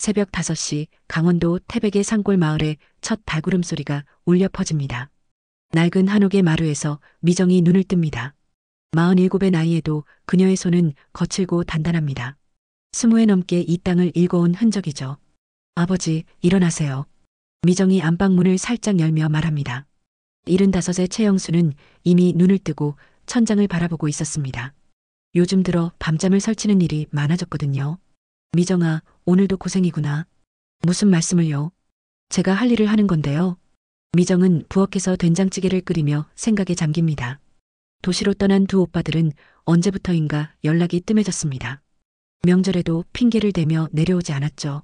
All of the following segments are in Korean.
새벽 5시 강원도 태백의 산골 마을에 첫 발구름 소리가 울려 퍼집니다. 낡은 한옥의 마루에서 미정이 눈을 뜹니다. 47의 나이에도 그녀의 손은 거칠고 단단합니다. 20회 넘게 이 땅을 일궈온 흔적이죠. 아버지, 일어나세요. 미정이 안방문을 살짝 열며 말합니다. 75의 최영수는 이미 눈을 뜨고 천장을 바라보고 있었습니다. 요즘 들어 밤잠을 설치는 일이 많아졌거든요. 미정아, 오늘도 고생이구나. 무슨 말씀을요? 제가 할 일을 하는 건데요. 미정은 부엌에서 된장찌개를 끓이며 생각에 잠깁니다. 도시로 떠난 두 오빠들은 언제부터인가 연락이 뜸해졌습니다. 명절에도 핑계를 대며 내려오지 않았죠.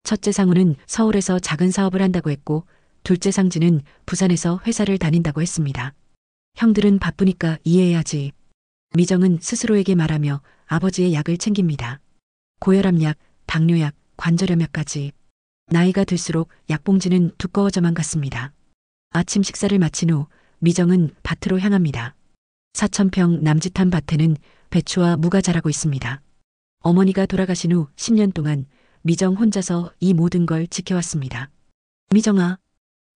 첫째 상우는 서울에서 작은 사업을 한다고 했고, 둘째 상진은 부산에서 회사를 다닌다고 했습니다. 형들은 바쁘니까 이해해야지. 미정은 스스로에게 말하며 아버지의 약을 챙깁니다. 고혈압약, 당뇨약, 관절염약까지. 나이가 들수록 약봉지는 두꺼워져만 갔습니다. 아침 식사를 마친 후 미정은 밭으로 향합니다. 4,000평 남짓한 밭에는 배추와 무가 자라고 있습니다. 어머니가 돌아가신 후 10년 동안 미정 혼자서 이 모든 걸 지켜왔습니다. 미정아,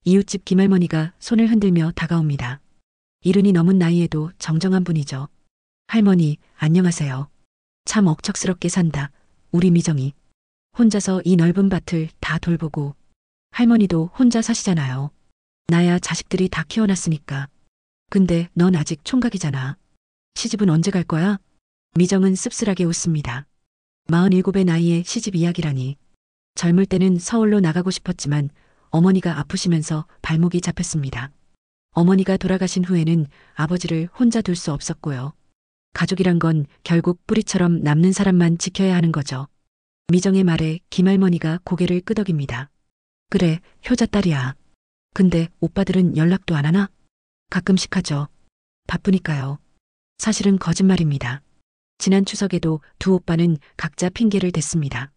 이웃집 김할머니가 손을 흔들며 다가옵니다. 70이 넘은 나이에도 정정한 분이죠. 할머니, 안녕하세요. 참 억척스럽게 산다. 우리 미정이. 혼자서 이 넓은 밭을 다 돌보고. 할머니도 혼자 사시잖아요. 나야 자식들이 다 키워놨으니까. 근데 넌 아직 총각이잖아. 시집은 언제 갈 거야? 미정은 씁쓸하게 웃습니다. 47의 나이에 시집 이야기라니. 젊을 때는 서울로 나가고 싶었지만 어머니가 아프시면서 발목이 잡혔습니다. 어머니가 돌아가신 후에는 아버지를 혼자 둘 수 없었고요. 가족이란 건 결국 뿌리처럼 남는 사람만 지켜야 하는 거죠. 미정의 말에 김할머니가 고개를 끄덕입니다. 그래, 효자 딸이야. 근데 오빠들은 연락도 안 하나? 가끔씩 하죠. 바쁘니까요. 사실은 거짓말입니다. 지난 추석에도 두 오빠는 각자 핑계를 댔습니다.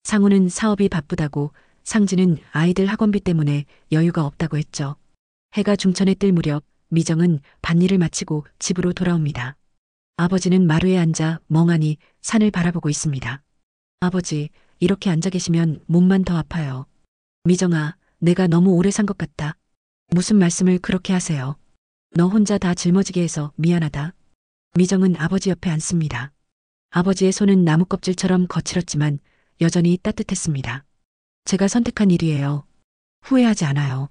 상우는 사업이 바쁘다고, 상진은 아이들 학원비 때문에 여유가 없다고 했죠. 해가 중천에 뜰 무렵 미정은 밭일을 마치고 집으로 돌아옵니다. 아버지는 마루에 앉아 멍하니 산을 바라보고 있습니다. 아버지, 이렇게 앉아 계시면 몸만 더 아파요. 미정아, 내가 너무 오래 산 것 같다. 무슨 말씀을 그렇게 하세요. 너 혼자 다 짊어지게 해서 미안하다. 미정은 아버지 옆에 앉습니다. 아버지의 손은 나무 껍질처럼 거칠었지만 여전히 따뜻했습니다. 제가 선택한 일이에요. 후회하지 않아요.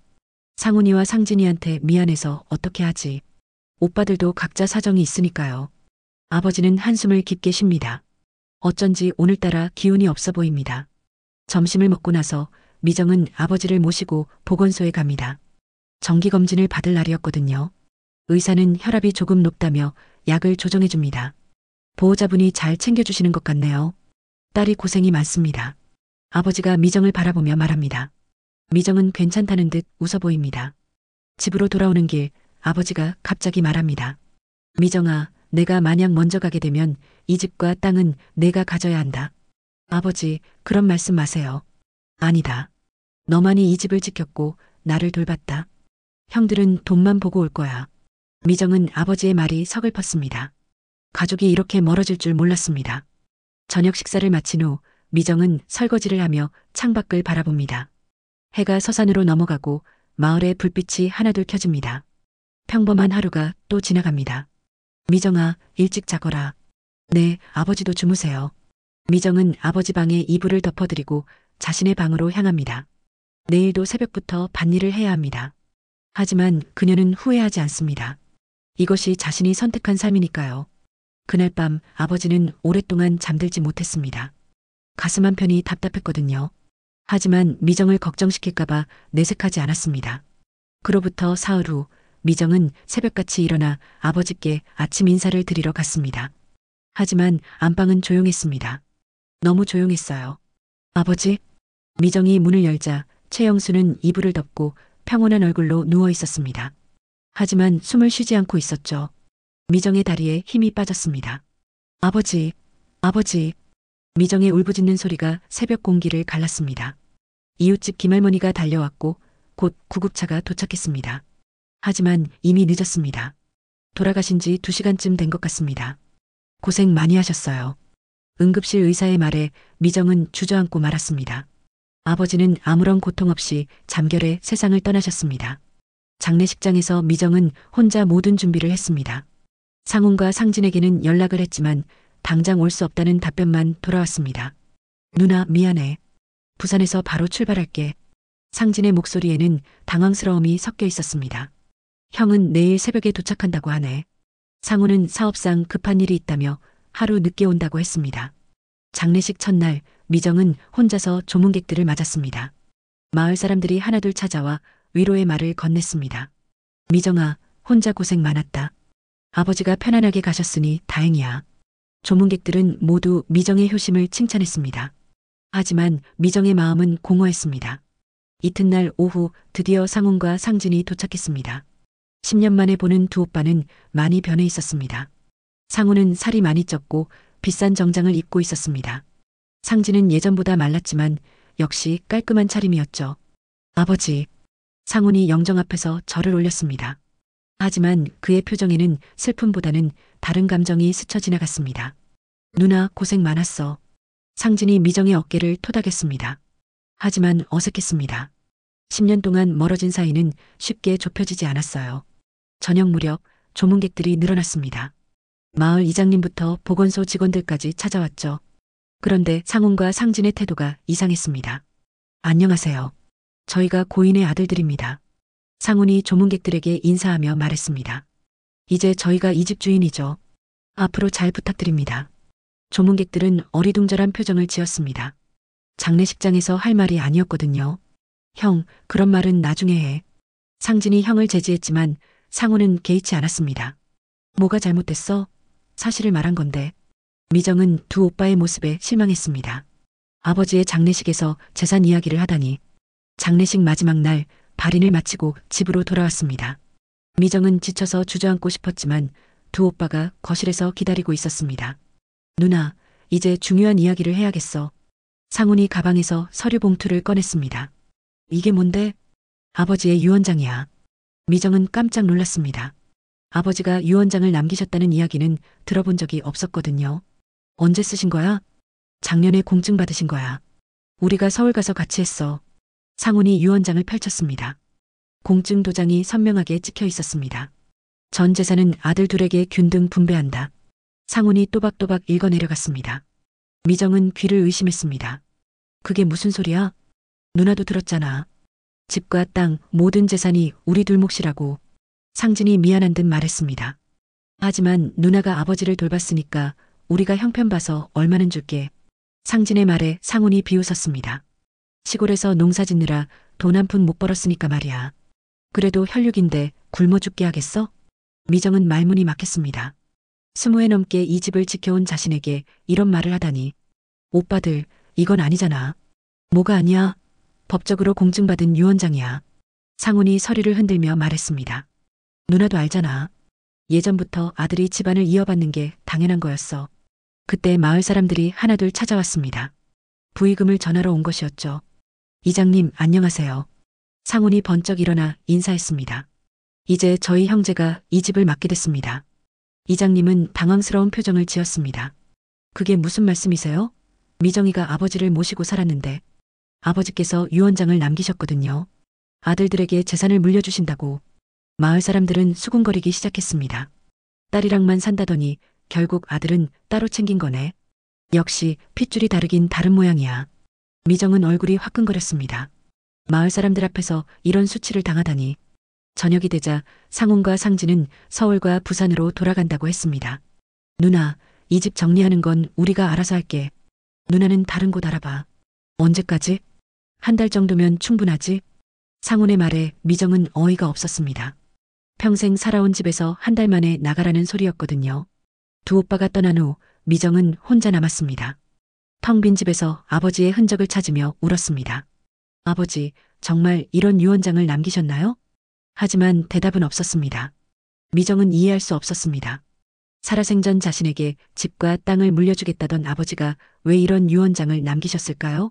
상훈이와 상진이한테 미안해서 어떻게 하지. 오빠들도 각자 사정이 있으니까요. 아버지는 한숨을 깊게 쉽니다. 어쩐지 오늘따라 기운이 없어 보입니다. 점심을 먹고 나서 미정은 아버지를 모시고 보건소에 갑니다. 정기검진을 받을 날이었거든요. 의사는 혈압이 조금 높다며 약을 조정해 줍니다. 보호자분이 잘 챙겨주시는 것 같네요. 딸이 고생이 많습니다. 아버지가 미정을 바라보며 말합니다. 미정은 괜찮다는 듯 웃어 보입니다. 집으로 돌아오는 길 아버지가 갑자기 말합니다. 미정아, 내가 만약 먼저 가게 되면 이 집과 땅은 내가 가져야 한다. 아버지, 그런 말씀 마세요. 아니다. 너만이 이 집을 지켰고 나를 돌봤다. 형들은 돈만 보고 올 거야. 미정은 아버지의 말이 서글펐습니다. 가족이 이렇게 멀어질 줄 몰랐습니다. 저녁 식사를 마친 후 미정은 설거지를 하며 창밖을 바라봅니다. 해가 서산으로 넘어가고 마을의 불빛이 하나둘 켜집니다. 평범한 하루가 또 지나갑니다. 미정아, 일찍 자거라. 네, 아버지도 주무세요. 미정은 아버지 방에 이불을 덮어드리고 자신의 방으로 향합니다. 내일도 새벽부터 밭일을 해야 합니다. 하지만 그녀는 후회하지 않습니다. 이것이 자신이 선택한 삶이니까요. 그날 밤 아버지는 오랫동안 잠들지 못했습니다. 가슴 한편이 답답했거든요. 하지만 미정을 걱정시킬까봐 내색하지 않았습니다. 그로부터 사흘 후 미정은 새벽같이 일어나 아버지께 아침 인사를 드리러 갔습니다. 하지만 안방은 조용했습니다. 너무 조용했어요. 아버지? 미정이 문을 열자 최영수는 이불을 덮고 평온한 얼굴로 누워 있었습니다. 하지만 숨을 쉬지 않고 있었죠. 미정의 다리에 힘이 빠졌습니다. 아버지, 아버지. 미정의 울부짖는 소리가 새벽 공기를 갈랐습니다. 이웃집 김할머니가 달려왔고 곧 구급차가 도착했습니다. 하지만 이미 늦었습니다. 돌아가신 지 2시간쯤 된 것 같습니다. 고생 많이 하셨어요. 응급실 의사의 말에 미정은 주저앉고 말았습니다. 아버지는 아무런 고통 없이 잠결에 세상을 떠나셨습니다. 장례식장에서 미정은 혼자 모든 준비를 했습니다. 상훈과 상진에게는 연락을 했지만 당장 올 수 없다는 답변만 돌아왔습니다. 누나, 미안해. 부산에서 바로 출발할게. 상진의 목소리에는 당황스러움이 섞여 있었습니다. 형은 내일 새벽에 도착한다고 하네. 상훈은 사업상 급한 일이 있다며 하루 늦게 온다고 했습니다. 장례식 첫날 미정은 혼자서 조문객들을 맞았습니다. 마을 사람들이 하나둘 찾아와 위로의 말을 건넸습니다. 미정아, 혼자 고생 많았다. 아버지가 편안하게 가셨으니 다행이야. 조문객들은 모두 미정의 효심을 칭찬했습니다. 하지만 미정의 마음은 공허했습니다. 이튿날 오후 드디어 상훈과 상진이 도착했습니다. 10년 만에 보는 두 오빠는 많이 변해 있었습니다. 상훈은 살이 많이 쪘고 비싼 정장을 입고 있었습니다. 상진은 예전보다 말랐지만 역시 깔끔한 차림이었죠. 아버지. 상훈이 영정 앞에서 절을 올렸습니다. 하지만 그의 표정에는 슬픔보다는 다른 감정이 스쳐 지나갔습니다. 누나, 고생 많았어. 상진이 미정의 어깨를 토닥였습니다. 하지만 어색했습니다. 10년 동안 멀어진 사이는 쉽게 좁혀지지 않았어요. 저녁 무렵 조문객들이 늘어났습니다. 마을 이장님부터 보건소 직원들까지 찾아왔죠. 그런데 상훈과 상진의 태도가 이상했습니다. 안녕하세요. 저희가 고인의 아들들입니다. 상훈이 조문객들에게 인사하며 말했습니다. 이제 저희가 이 집 주인이죠. 앞으로 잘 부탁드립니다. 조문객들은 어리둥절한 표정을 지었습니다. 장례식장에서 할 말이 아니었거든요. 형, 그런 말은 나중에 해. 상진이 형을 제지했지만 상훈은 개의치 않았습니다. 뭐가 잘못됐어? 사실을 말한 건데. 미정은 두 오빠의 모습에 실망했습니다. 아버지의 장례식에서 재산 이야기를 하다니. 장례식 마지막 날 발인을 마치고 집으로 돌아왔습니다. 미정은 지쳐서 주저앉고 싶었지만 두 오빠가 거실에서 기다리고 있었습니다. 누나, 이제 중요한 이야기를 해야겠어. 상훈이 가방에서 서류 봉투를 꺼냈습니다. 이게 뭔데? 아버지의 유언장이야. 미정은 깜짝 놀랐습니다. 아버지가 유언장을 남기셨다는 이야기는 들어본 적이 없었거든요. 언제 쓰신 거야? 작년에 공증 받으신 거야. 우리가 서울 가서 같이 했어. 상훈이 유언장을 펼쳤습니다. 공증 도장이 선명하게 찍혀 있었습니다. 전 재산은 아들 둘에게 균등 분배한다. 상훈이 또박또박 읽어내려갔습니다. 미정은 귀를 의심했습니다. 그게 무슨 소리야? 누나도 들었잖아. 집과 땅, 모든 재산이 우리 둘 몫이라고. 상진이 미안한 듯 말했습니다. 하지만 누나가 아버지를 돌봤으니까 우리가 형편 봐서 얼마는 줄게. 상진의 말에 상훈이 비웃었습니다. 시골에서 농사 짓느라 돈 한 푼 못 벌었으니까 말이야. 그래도 혈육인데 굶어 죽게 하겠어? 미정은 말문이 막혔습니다. 20회 넘게 이 집을 지켜온 자신에게 이런 말을 하다니. 오빠들, 이건 아니잖아. 뭐가 아니야? 법적으로 공증받은 유언장이야. 상훈이 서류를 흔들며 말했습니다. 누나도 알잖아. 예전부터 아들이 집안을 이어받는 게 당연한 거였어. 그때 마을 사람들이 하나둘 찾아왔습니다. 부의금을 전하러 온 것이었죠. 이장님, 안녕하세요. 상훈이 번쩍 일어나 인사했습니다. 이제 저희 형제가 이 집을 맡게 됐습니다. 이장님은 당황스러운 표정을 지었습니다. 그게 무슨 말씀이세요? 미정이가 아버지를 모시고 살았는데 아버지께서 유언장을 남기셨거든요. 아들들에게 재산을 물려주신다고. 마을 사람들은 수군거리기 시작했습니다. 딸이랑만 산다더니 결국 아들은 따로 챙긴 거네. 역시 핏줄이 다르긴 다른 모양이야. 미정은 얼굴이 화끈거렸습니다. 마을 사람들 앞에서 이런 수치를 당하다니. 저녁이 되자 상훈과 상진은 서울과 부산으로 돌아간다고 했습니다. 누나, 이 집 정리하는 건 우리가 알아서 할게. 누나는 다른 곳 알아봐. 언제까지? 한 달 정도면 충분하지? 상훈의 말에 미정은 어이가 없었습니다. 평생 살아온 집에서 한 달 만에 나가라는 소리였거든요. 두 오빠가 떠난 후 미정은 혼자 남았습니다. 텅 빈 집에서 아버지의 흔적을 찾으며 울었습니다. 아버지, 정말 이런 유언장을 남기셨나요? 하지만 대답은 없었습니다. 미정은 이해할 수 없었습니다. 살아생전 자신에게 집과 땅을 물려주겠다던 아버지가 왜 이런 유언장을 남기셨을까요?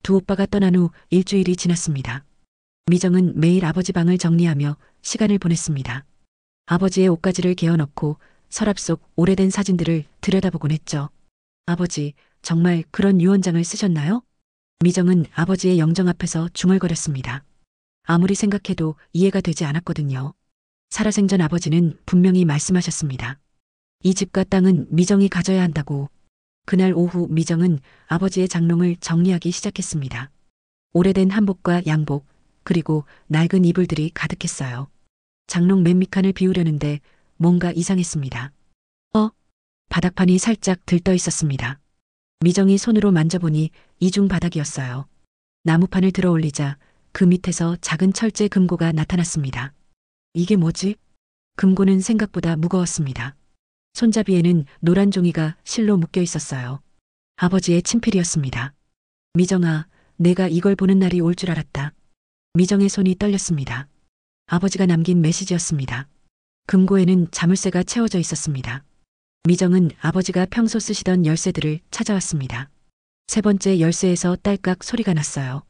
두 오빠가 떠난 후 일주일이 지났습니다. 미정은 매일 아버지 방을 정리하며 시간을 보냈습니다. 아버지의 옷가지를 개어넣고 서랍 속 오래된 사진들을 들여다보곤 했죠. 아버지, 정말 그런 유언장을 쓰셨나요? 미정은 아버지의 영정 앞에서 중얼거렸습니다. 아무리 생각해도 이해가 되지 않았거든요. 살아생전 아버지는 분명히 말씀하셨습니다. 이 집과 땅은 미정이 가져야 한다고. 그날 오후 미정은 아버지의 장롱을 정리하기 시작했습니다. 오래된 한복과 양복, 그리고 낡은 이불들이 가득했어요. 장롱 맨 밑칸을 비우려는데 뭔가 이상했습니다. 바닥판이 살짝 들떠 있었습니다. 미정이 손으로 만져보니 이중 바닥이었어요. 나무판을 들어 올리자 그 밑에서 작은 철제 금고가 나타났습니다. 이게 뭐지? 금고는 생각보다 무거웠습니다. 손잡이에는 노란 종이가 실로 묶여 있었어요. 아버지의 친필이었습니다. 미정아, 내가 이걸 보는 날이 올 줄 알았다. 미정의 손이 떨렸습니다. 아버지가 남긴 메시지였습니다. 금고에는 자물쇠가 채워져 있었습니다. 미정은 아버지가 평소 쓰시던 열쇠들을 찾아왔습니다. 세 번째 열쇠에서 딸깍 소리가 났어요.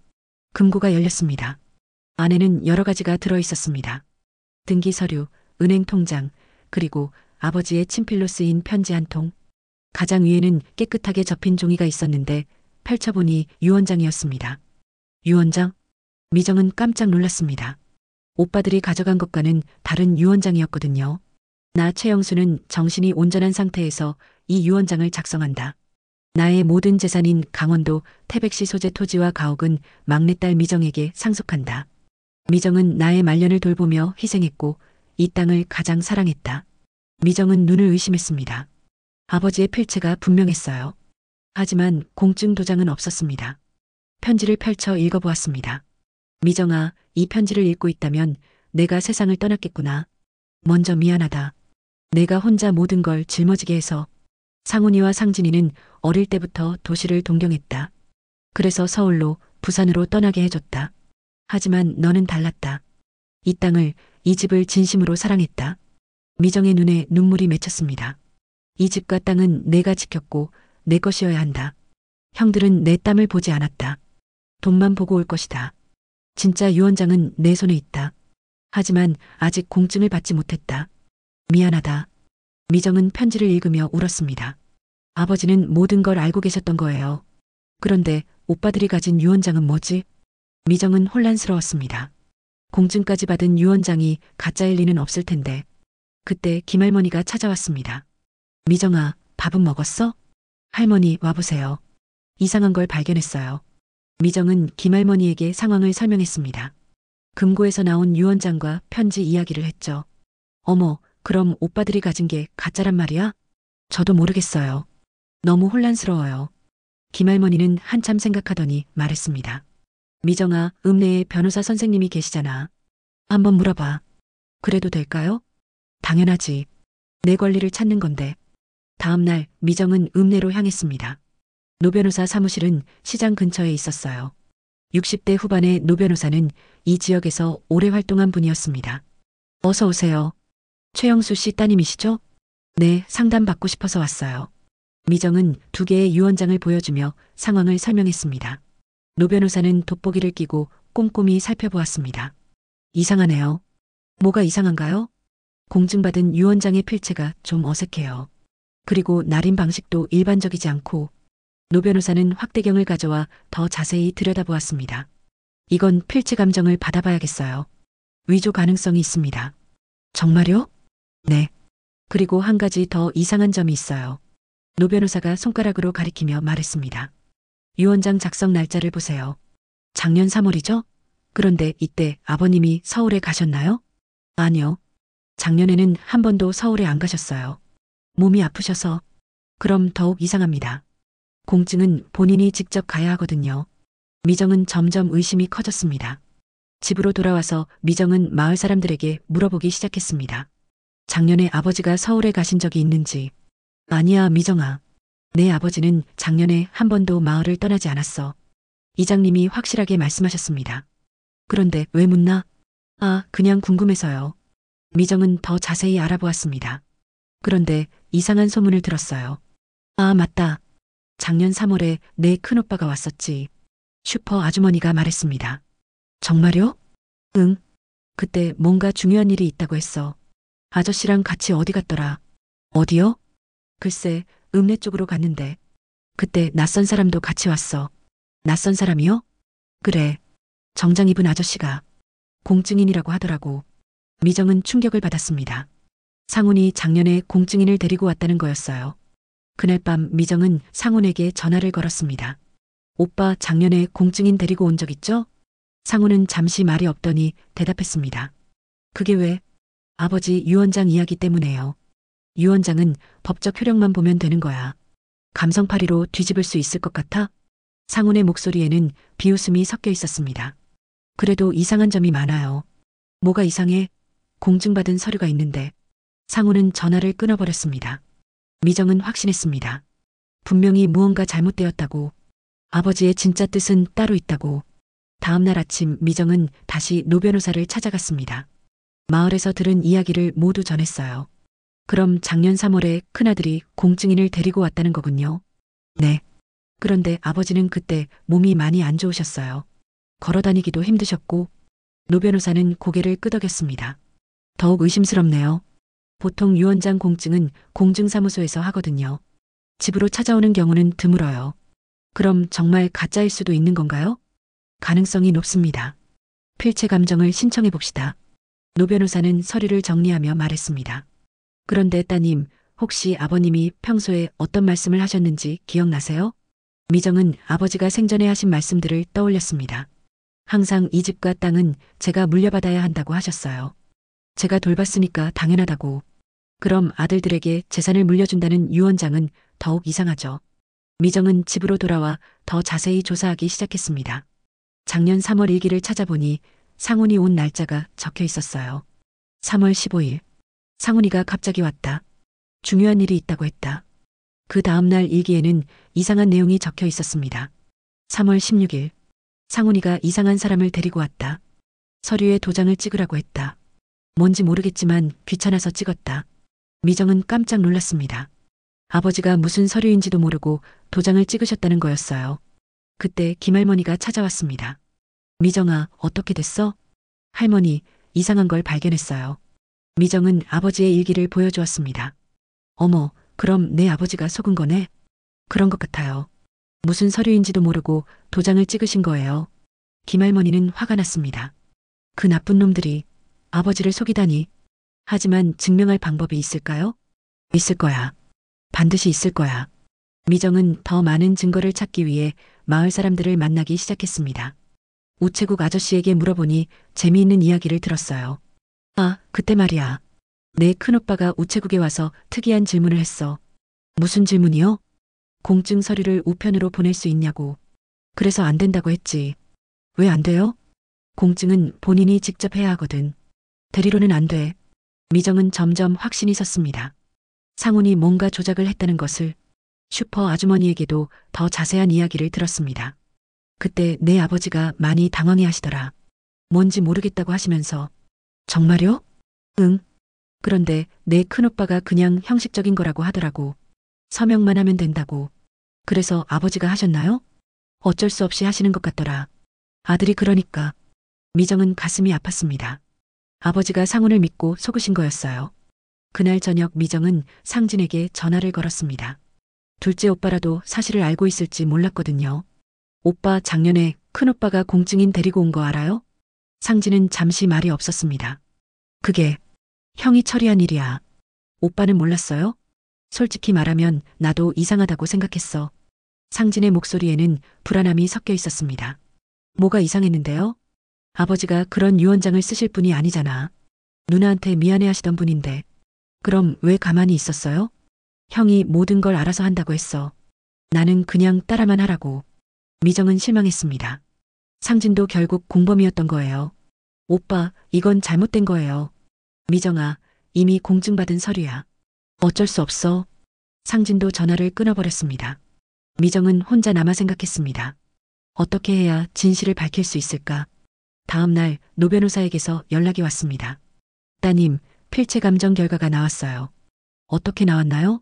금고가 열렸습니다. 안에는 여러 가지가 들어 있었습니다. 등기 서류, 은행 통장, 그리고 아버지의 친필로 쓰인 편지 한 통. 가장 위에는 깨끗하게 접힌 종이가 있었는데 펼쳐보니 유언장이었습니다. 유언장? 미정은 깜짝 놀랐습니다. 오빠들이 가져간 것과는 다른 유언장이었거든요. 나 최영수는 정신이 온전한 상태에서 이 유언장을 작성한다. 나의 모든 재산인 강원도 태백시 소재 토지와 가옥은 막내딸 미정에게 상속한다. 미정은 나의 말년을 돌보며 희생했고 이 땅을 가장 사랑했다. 미정은 눈을 의심했습니다. 아버지의 필체가 분명했어요. 하지만 공증 도장은 없었습니다. 편지를 펼쳐 읽어보았습니다. 미정아, 이 편지를 읽고 있다면 내가 세상을 떠났겠구나. 먼저 미안하다. 내가 혼자 모든 걸 짊어지게 해서. 상훈이와 상진이는 어릴 때부터 도시를 동경했다. 그래서 서울로, 부산으로 떠나게 해줬다. 하지만 너는 달랐다. 이 땅을, 이 집을 진심으로 사랑했다. 미정의 눈에 눈물이 맺혔습니다. 이 집과 땅은 내가 지켰고 내 것이어야 한다. 형들은 내 땀을 보지 않았다. 돈만 보고 올 것이다. 진짜 유언장은 내 손에 있다. 하지만 아직 공증을 받지 못했다. 미안하다. 미정은 편지를 읽으며 울었습니다. 아버지는 모든 걸 알고 계셨던 거예요. 그런데 오빠들이 가진 유언장은 뭐지? 미정은 혼란스러웠습니다. 공증까지 받은 유언장이 가짜일 리는 없을 텐데. 그때 김할머니가 찾아왔습니다. 미정아, 밥은 먹었어? 할머니, 와보세요. 이상한 걸 발견했어요. 미정은 김할머니에게 상황을 설명했습니다. 금고에서 나온 유언장과 편지 이야기를 했죠. 어머, 그럼 오빠들이 가진 게 가짜란 말이야? 저도 모르겠어요. 너무 혼란스러워요. 김할머니는 한참 생각하더니 말했습니다. 미정아, 읍내에 변호사 선생님이 계시잖아. 한번 물어봐. 그래도 될까요? 당연하지. 내 권리를 찾는 건데. 다음 날 미정은 읍내로 향했습니다. 노 변호사 사무실은 시장 근처에 있었어요. 60대 후반의 노 변호사는 이 지역에서 오래 활동한 분이었습니다. 어서 오세요. 최영수 씨 따님이시죠? 네, 상담받고 싶어서 왔어요. 미정은 2개의 유언장을 보여주며 상황을 설명했습니다. 노 변호사는 돋보기를 끼고 꼼꼼히 살펴보았습니다. 이상하네요. 뭐가 이상한가요? 공증받은 유언장의 필체가 좀 어색해요. 그리고 날인 방식도 일반적이지 않고. 노 변호사는 확대경을 가져와 더 자세히 들여다보았습니다. 이건 필체 감정을 받아봐야겠어요. 위조 가능성이 있습니다. 정말요? 네. 그리고 한 가지 더 이상한 점이 있어요. 노 변호사가 손가락으로 가리키며 말했습니다. 유언장 작성 날짜를 보세요. 작년 3월이죠? 그런데 이때 아버님이 서울에 가셨나요? 아니요. 작년에는 한 번도 서울에 안 가셨어요. 몸이 아프셔서. 그럼 더욱 이상합니다. 공증은 본인이 직접 가야 하거든요. 미정은 점점 의심이 커졌습니다. 집으로 돌아와서 미정은 마을 사람들에게 물어보기 시작했습니다. 작년에 아버지가 서울에 가신 적이 있는지. 아니야, 미정아. 내 아버지는 작년에 한 번도 마을을 떠나지 않았어. 이장님이 확실하게 말씀하셨습니다. 그런데 왜 묻나? 그냥 궁금해서요. 미정은 더 자세히 알아보았습니다. 그런데 이상한 소문을 들었어요. 맞다. 작년 3월에 내 큰오빠가 왔었지. 슈퍼 아주머니가 말했습니다. 정말요? 응. 그때 뭔가 중요한 일이 있다고 했어. 아저씨랑 같이 어디 갔더라. 어디요? 글쎄, 읍내 쪽으로 갔는데. 그때 낯선 사람도 같이 왔어. 낯선 사람이요? 그래. 정장 입은 아저씨가 공증인이라고 하더라고. 미정은 충격을 받았습니다. 상훈이 작년에 공증인을 데리고 왔다는 거였어요. 그날 밤 미정은 상훈에게 전화를 걸었습니다. 오빠 작년에 공증인 데리고 온 적 있죠? 상훈은 잠시 말이 없더니 대답했습니다. 그게 왜? 아버지 유 원장 이야기 때문에요. 유 원장은 법적 효력만 보면 되는 거야. 감성파리로 뒤집을 수 있을 것 같아? 상훈의 목소리에는 비웃음이 섞여 있었습니다. 그래도 이상한 점이 많아요. 뭐가 이상해? 공증받은 서류가 있는데. 상훈은 전화를 끊어버렸습니다. 미정은 확신했습니다. 분명히 무언가 잘못되었다고. 아버지의 진짜 뜻은 따로 있다고. 다음 날 아침 미정은 다시 노 변호사를 찾아갔습니다. 마을에서 들은 이야기를 모두 전했어요. 그럼 작년 3월에 큰아들이 공증인을 데리고 왔다는 거군요. 네. 그런데 아버지는 그때 몸이 많이 안 좋으셨어요. 걸어다니기도 힘드셨고. 노 변호사는 고개를 끄덕였습니다. 더욱 의심스럽네요. 보통 유 원장 공증은 공증사무소에서 하거든요. 집으로 찾아오는 경우는 드물어요. 그럼 정말 가짜일 수도 있는 건가요? 가능성이 높습니다. 필체 감정을 신청해 봅시다. 노 변호사는 서류를 정리하며 말했습니다. 그런데 따님, 혹시 아버님이 평소에 어떤 말씀을 하셨는지 기억나세요? 미정은 아버지가 생전에 하신 말씀들을 떠올렸습니다. 항상 이 집과 땅은 제가 물려받아야 한다고 하셨어요. 제가 돌봤으니까 당연하다고. 그럼 아들들에게 재산을 물려준다는 유 원장은 더욱 이상하죠. 미정은 집으로 돌아와 더 자세히 조사하기 시작했습니다. 작년 3월 일기를 찾아보니 상훈이 온 날짜가 적혀 있었어요. 3월 15일. 상훈이가 갑자기 왔다. 중요한 일이 있다고 했다. 그 다음날 일기에는 이상한 내용이 적혀 있었습니다. 3월 16일. 상훈이가 이상한 사람을 데리고 왔다. 서류에 도장을 찍으라고 했다. 뭔지 모르겠지만 귀찮아서 찍었다. 미정은 깜짝 놀랐습니다. 아버지가 무슨 서류인지도 모르고 도장을 찍으셨다는 거였어요. 그때 김할머니가 찾아왔습니다. 미정아, 어떻게 됐어? 할머니, 이상한 걸 발견했어요. 미정은 아버지의 일기를 보여주었습니다. 어머, 그럼 내 아버지가 속은 거네? 그런 것 같아요. 무슨 서류인지도 모르고 도장을 찍으신 거예요. 김할머니는 화가 났습니다. 그 나쁜 놈들이 아버지를 속이다니. 하지만 증명할 방법이 있을까요? 있을 거야. 반드시 있을 거야. 미정은 더 많은 증거를 찾기 위해 마을 사람들을 만나기 시작했습니다. 우체국 아저씨에게 물어보니 재미있는 이야기를 들었어요. 아, 그때 말이야. 내 큰오빠가 우체국에 와서 특이한 질문을 했어. 무슨 질문이요? 공증 서류를 우편으로 보낼 수 있냐고. 그래서 안 된다고 했지. 왜 안 돼요? 공증은 본인이 직접 해야 하거든. 대리로는 안 돼. 미정은 점점 확신이 섰습니다. 상훈이 뭔가 조작을 했다는 것을. 슈퍼 아주머니에게도 더 자세한 이야기를 들었습니다. 그때 내 아버지가 많이 당황해 하시더라. 뭔지 모르겠다고 하시면서. 정말요? 응. 그런데 내 큰오빠가 그냥 형식적인 거라고 하더라고. 서명만 하면 된다고. 그래서 아버지가 하셨나요? 어쩔 수 없이 하시는 것 같더라. 아들이 그러니까. 미정은 가슴이 아팠습니다. 아버지가 상훈을 믿고 속으신 거였어요. 그날 저녁 미정은 상진에게 전화를 걸었습니다. 둘째 오빠라도 사실을 알고 있을지 몰랐거든요. 오빠 작년에 큰오빠가 공증인 데리고 온 거 알아요? 상진은 잠시 말이 없었습니다. 그게 형이 처리한 일이야. 오빠는 몰랐어요? 솔직히 말하면 나도 이상하다고 생각했어. 상진의 목소리에는 불안함이 섞여 있었습니다. 뭐가 이상했는데요? 아버지가 그런 유언장을 쓰실 분이 아니잖아. 누나한테 미안해하시던 분인데. 그럼 왜 가만히 있었어요? 형이 모든 걸 알아서 한다고 했어. 나는 그냥 따라만 하라고. 미정은 실망했습니다. 상진도 결국 공범이었던 거예요. 오빠, 이건 잘못된 거예요. 미정아, 이미 공증받은 서류야. 어쩔 수 없어. 상진도 전화를 끊어버렸습니다. 미정은 혼자 남아 생각했습니다. 어떻게 해야 진실을 밝힐 수 있을까? 다음 날 노 변호사에게서 연락이 왔습니다. 따님, 필체 감정 결과가 나왔어요. 어떻게 나왔나요?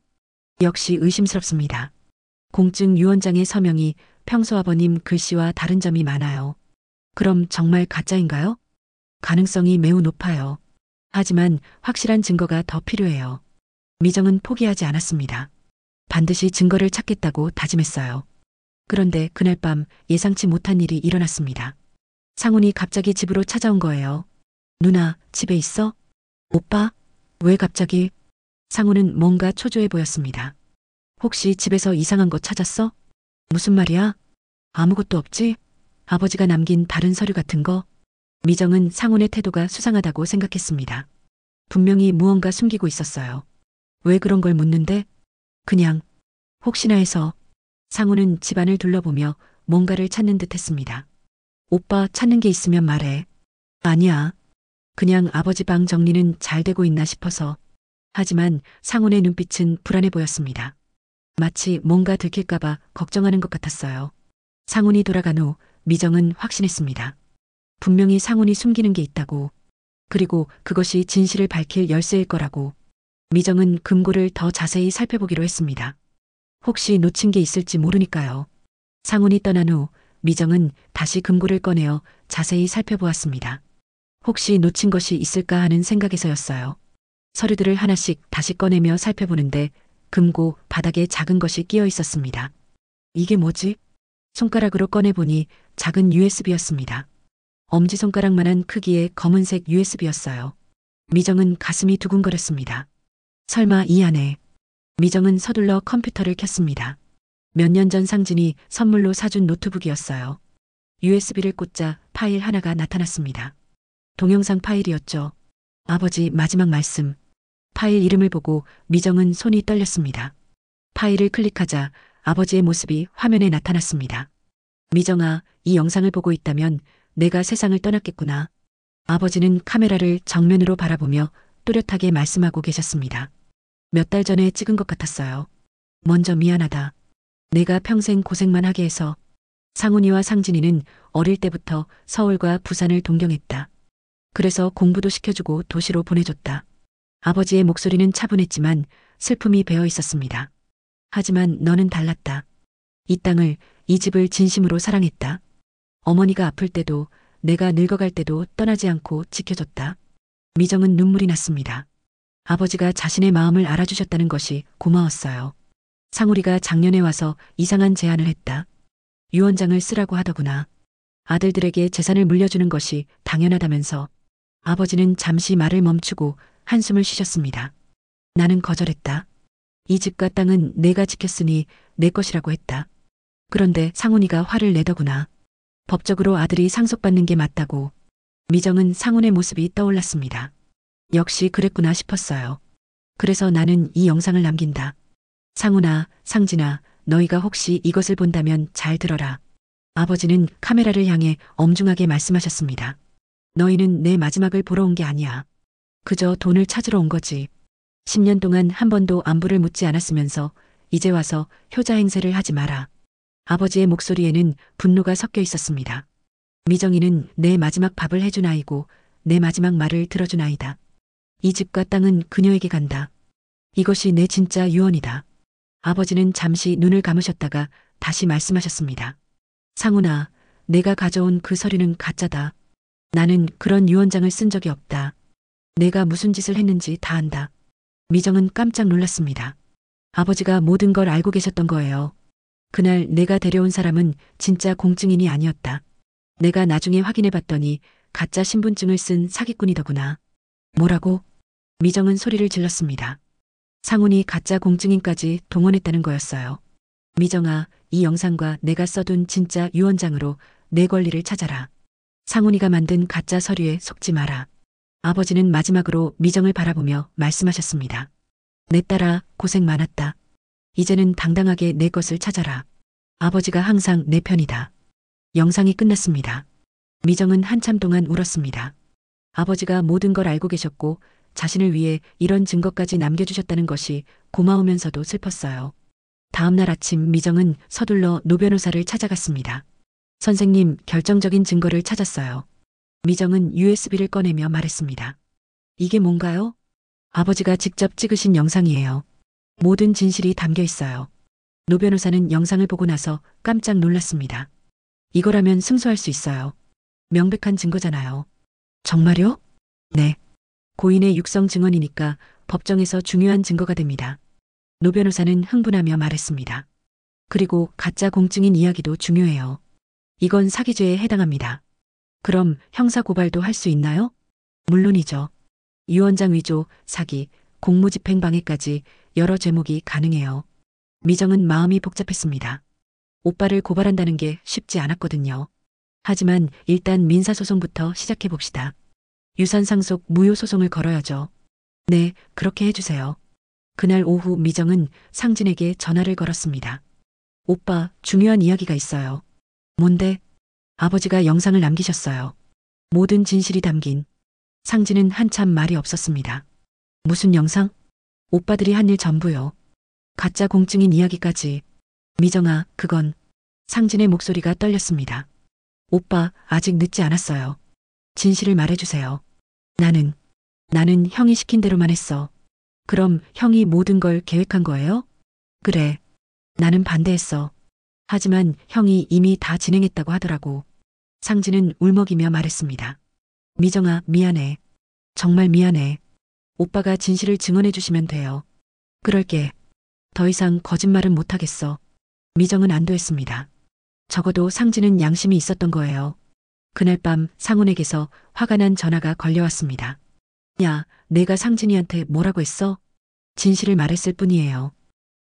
역시 의심스럽습니다. 공증 유언장의 서명이 평소 아버님 글씨와 다른 점이 많아요. 그럼 정말 가짜인가요? 가능성이 매우 높아요. 하지만 확실한 증거가 더 필요해요. 미정은 포기하지 않았습니다. 반드시 증거를 찾겠다고 다짐했어요. 그런데 그날 밤 예상치 못한 일이 일어났습니다. 상훈이 갑자기 집으로 찾아온 거예요. 누나, 집에 있어? 오빠? 왜 갑자기? 상훈은 뭔가 초조해 보였습니다. 혹시 집에서 이상한 거 찾았어? 무슨 말이야? 아무것도 없지? 아버지가 남긴 다른 서류 같은 거? 미정은 상훈의 태도가 수상하다고 생각했습니다. 분명히 무언가 숨기고 있었어요. 왜 그런 걸 묻는데? 그냥 혹시나 해서. 상훈은 집안을 둘러보며 뭔가를 찾는 듯 했습니다. 오빠 찾는 게 있으면 말해. 아니야. 그냥 아버지 방 정리는 잘 되고 있나 싶어서. 하지만 상훈의 눈빛은 불안해 보였습니다. 마치 뭔가 들킬까봐 걱정하는 것 같았어요. 상훈이 돌아간 후 미정은 확신했습니다. 분명히 상훈이 숨기는 게 있다고. 그리고 그것이 진실을 밝힐 열쇠일 거라고. 미정은 금고를 더 자세히 살펴보기로 했습니다. 혹시 놓친 게 있을지 모르니까요. 상훈이 떠난 후 미정은 다시 금고를 꺼내어 자세히 살펴보았습니다. 혹시 놓친 것이 있을까 하는 생각에서였어요. 서류들을 하나씩 다시 꺼내며 살펴보는데 금고 바닥에 작은 것이 끼어 있었습니다. 이게 뭐지? 손가락으로 꺼내보니 작은 USB였습니다. 엄지손가락만한 크기의 검은색 USB였어요. 미정은 가슴이 두근거렸습니다. 설마 이 안에. 미정은 서둘러 컴퓨터를 켰습니다. 몇 년 전 상진이 선물로 사준 노트북이었어요. USB를 꽂자 파일 하나가 나타났습니다. 동영상 파일이었죠. 아버지 마지막 말씀. 파일 이름을 보고 미정은 손이 떨렸습니다. 파일을 클릭하자 아버지의 모습이 화면에 나타났습니다. 미정아, 이 영상을 보고 있다면 내가 세상을 떠났겠구나. 아버지는 카메라를 정면으로 바라보며 또렷하게 말씀하고 계셨습니다. 몇 달 전에 찍은 것 같았어요. 먼저 미안하다. 내가 평생 고생만 하게 해서. 상훈이와 상진이는 어릴 때부터 서울과 부산을 동경했다. 그래서 공부도 시켜주고 도시로 보내줬다. 아버지의 목소리는 차분했지만 슬픔이 배어 있었습니다. 하지만 너는 달랐다. 이 땅을, 이 집을 진심으로 사랑했다. 어머니가 아플 때도 내가 늙어갈 때도 떠나지 않고 지켜줬다. 미정은 눈물이 났습니다. 아버지가 자신의 마음을 알아주셨다는 것이 고마웠어요. 상우리가 작년에 와서 이상한 제안을 했다. 유언장을 쓰라고 하더구나. 아들들에게 재산을 물려주는 것이 당연하다면서. 아버지는 잠시 말을 멈추고 한숨을 쉬셨습니다. 나는 거절했다. 이 집과 땅은 내가 지켰으니 내 것이라고 했다. 그런데 상훈이가 화를 내더구나. 법적으로 아들이 상속받는 게 맞다고. 미정은 상훈의 모습이 떠올랐습니다. 역시 그랬구나 싶었어요. 그래서 나는 이 영상을 남긴다. 상훈아, 상진아, 너희가 혹시 이것을 본다면 잘 들어라. 아버지는 카메라를 향해 엄중하게 말씀하셨습니다. 너희는 내 마지막을 보러 온 게 아니야. 그저 돈을 찾으러 온 거지. 10년 동안 한 번도 안부를 묻지 않았으면서 이제 와서 효자 행세를 하지 마라. 아버지의 목소리에는 분노가 섞여 있었습니다. 미정이는 내 마지막 밥을 해준 아이고 내 마지막 말을 들어준 아이다. 이 집과 땅은 그녀에게 간다. 이것이 내 진짜 유언이다. 아버지는 잠시 눈을 감으셨다가 다시 말씀하셨습니다. 상훈아, 내가 가져온 그 서류는 가짜다. 나는 그런 유언장을 쓴 적이 없다. 내가 무슨 짓을 했는지 다 안다. 미정은 깜짝 놀랐습니다. 아버지가 모든 걸 알고 계셨던 거예요. 그날 내가 데려온 사람은 진짜 공증인이 아니었다. 내가 나중에 확인해 봤더니 가짜 신분증을 쓴 사기꾼이더구나. 뭐라고? 미정은 소리를 질렀습니다. 상훈이 가짜 공증인까지 동원했다는 거였어요. 미정아, 이 영상과 내가 써둔 진짜 유언장으로 내 권리를 찾아라. 상훈이가 만든 가짜 서류에 속지 마라. 아버지는 마지막으로 미정을 바라보며 말씀하셨습니다. 내 딸아, 고생 많았다. 이제는 당당하게 내 것을 찾아라. 아버지가 항상 내 편이다. 영상이 끝났습니다. 미정은 한참 동안 울었습니다. 아버지가 모든 걸 알고 계셨고 자신을 위해 이런 증거까지 남겨주셨다는 것이 고마우면서도 슬펐어요. 다음 날 아침 미정은 서둘러 노 변호사를 찾아갔습니다. 선생님, 결정적인 증거를 찾았어요. 미정은 USB를 꺼내며 말했습니다. 이게 뭔가요? 아버지가 직접 찍으신 영상이에요. 모든 진실이 담겨 있어요. 노 변호사는 영상을 보고 나서 깜짝 놀랐습니다. 이거라면 승소할 수 있어요. 명백한 증거잖아요. 정말요? 네. 고인의 육성 증언이니까 법정에서 중요한 증거가 됩니다. 노 변호사는 흥분하며 말했습니다. 그리고 가짜 공증인 이야기도 중요해요. 이건 사기죄에 해당합니다. 그럼 형사 고발도 할 수 있나요? 물론이죠. 유언장 위조, 사기, 공무집행 방해까지 여러 죄목이 가능해요. 미정은 마음이 복잡했습니다. 오빠를 고발한다는 게 쉽지 않았거든요. 하지만 일단 민사소송부터 시작해 봅시다. 유산상속 무효소송을 걸어야죠. 네, 그렇게 해주세요. 그날 오후 미정은 상진에게 전화를 걸었습니다. 오빠, 중요한 이야기가 있어요. 뭔데? 아버지가 영상을 남기셨어요. 모든 진실이 담긴. 상진은 한참 말이 없었습니다. 무슨 영상? 오빠들이 한 일 전부요. 가짜 공증인 이야기까지. 미정아, 그건. 상진의 목소리가 떨렸습니다. 오빠, 아직 늦지 않았어요. 진실을 말해주세요. 나는 형이 시킨 대로만 했어. 그럼 형이 모든 걸 계획한 거예요? 그래. 나는 반대했어. 하지만 형이 이미 다 진행했다고 하더라고. 상진은 울먹이며 말했습니다. 미정아, 미안해. 정말 미안해. 오빠가 진실을 증언해 주시면 돼요. 그럴게. 더 이상 거짓말은 못하겠어. 미정은 안도했습니다. 적어도 상진은 양심이 있었던 거예요. 그날 밤 상훈에게서 화가 난 전화가 걸려왔습니다. 야, 내가 상진이한테 뭐라고 했어? 진실을 말했을 뿐이에요.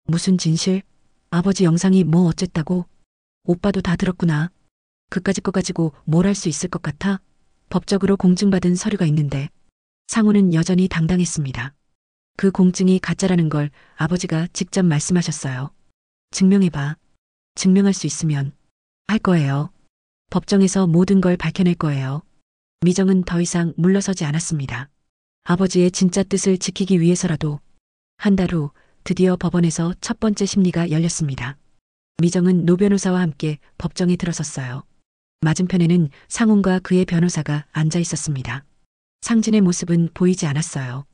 무슨 진실? 아버지 영상이 뭐 어쨌다고? 오빠도 다 들었구나. 그까짓 거 가지고 뭘 할 수 있을 것 같아? 법적으로 공증받은 서류가 있는데. 상훈은 여전히 당당했습니다. 그 공증이 가짜라는 걸 아버지가 직접 말씀하셨어요. 증명해봐. 증명할 수 있으면 할 거예요. 법정에서 모든 걸 밝혀낼 거예요. 미정은 더 이상 물러서지 않았습니다. 아버지의 진짜 뜻을 지키기 위해서라도. 한 달 후 드디어 법원에서 첫 번째 심리가 열렸습니다. 미정은 노 변호사와 함께 법정에 들어섰어요. 맞은편에는 상훈과 그의 변호사가 앉아 있었습니다. 상진의 모습은 보이지 않았어요.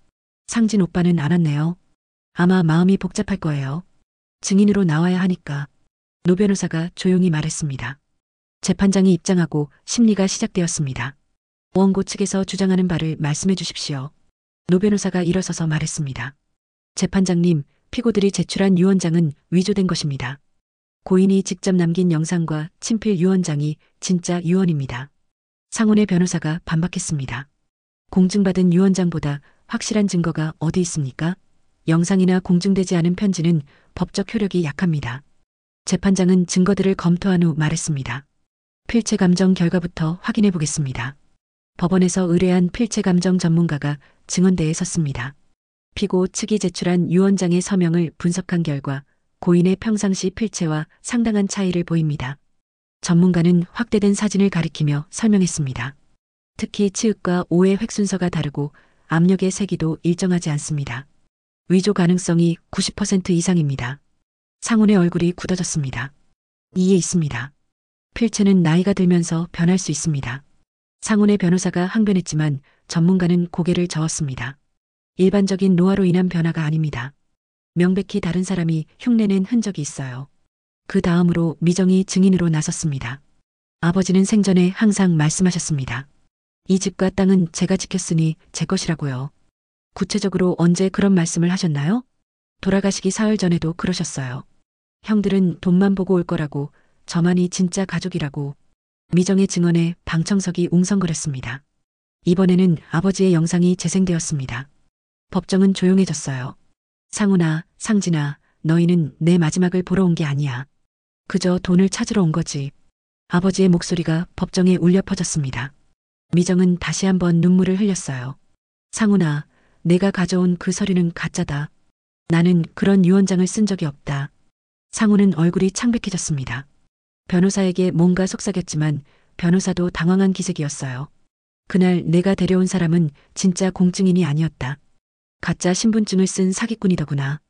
상진 오빠는 안 왔네요. 아마 마음이 복잡할 거예요. 증인으로 나와야 하니까. 노 변호사가 조용히 말했습니다. 재판장이 입장하고 심리가 시작되었습니다. 원고 측에서 주장하는 바를 말씀해 주십시오. 노 변호사가 일어서서 말했습니다. 재판장님, 피고들이 제출한 유언장은 위조된 것입니다. 고인이 직접 남긴 영상과 친필 유언장이 진짜 유언입니다. 상훈의 변호사가 반박했습니다. 공증받은 유언장보다 확실한 증거가 어디 있습니까? 영상이나 공증되지 않은 편지는 법적 효력이 약합니다. 재판장은 증거들을 검토한 후 말했습니다. 필체 감정 결과부터 확인해 보겠습니다. 법원에서 의뢰한 필체 감정 전문가가 증언대에 섰습니다. 피고 측이 제출한 유언장의 서명을 분석한 결과 고인의 평상시 필체와 상당한 차이를 보입니다. 전문가는 확대된 사진을 가리키며 설명했습니다. 특히 치읓과 오의 획순서가 다르고 압력의 세기도 일정하지 않습니다. 위조 가능성이 90% 이상입니다. 상훈의 얼굴이 굳어졌습니다. 이에 있습니다. 필체는 나이가 들면서 변할 수 있습니다. 상훈의 변호사가 항변했지만 전문가는 고개를 저었습니다. 일반적인 노화로 인한 변화가 아닙니다. 명백히 다른 사람이 흉내낸 흔적이 있어요. 그 다음으로 미정이 증인으로 나섰습니다. 아버지는 생전에 항상 말씀하셨습니다. 이 집과 땅은 제가 지켰으니 제 것이라고요. 구체적으로 언제 그런 말씀을 하셨나요? 돌아가시기 사흘 전에도 그러셨어요. 형들은 돈만 보고 올 거라고, 저만이 진짜 가족이라고. 미정의 증언에 방청석이 웅성거렸습니다. 이번에는 아버지의 영상이 재생되었습니다. 법정은 조용해졌어요. 상훈아, 상진아, 너희는 내 마지막을 보러 온 게 아니야. 그저 돈을 찾으러 온 거지. 아버지의 목소리가 법정에 울려 퍼졌습니다. 미정은 다시 한번 눈물을 흘렸어요. 상훈아, 내가 가져온 그 서류는 가짜다. 나는 그런 유언장을 쓴 적이 없다. 상훈은 얼굴이 창백해졌습니다. 변호사에게 뭔가 속삭였지만 변호사도 당황한 기색이었어요. 그날 내가 데려온 사람은 진짜 공증인이 아니었다. 가짜 신분증을 쓴 사기꾼이더구나.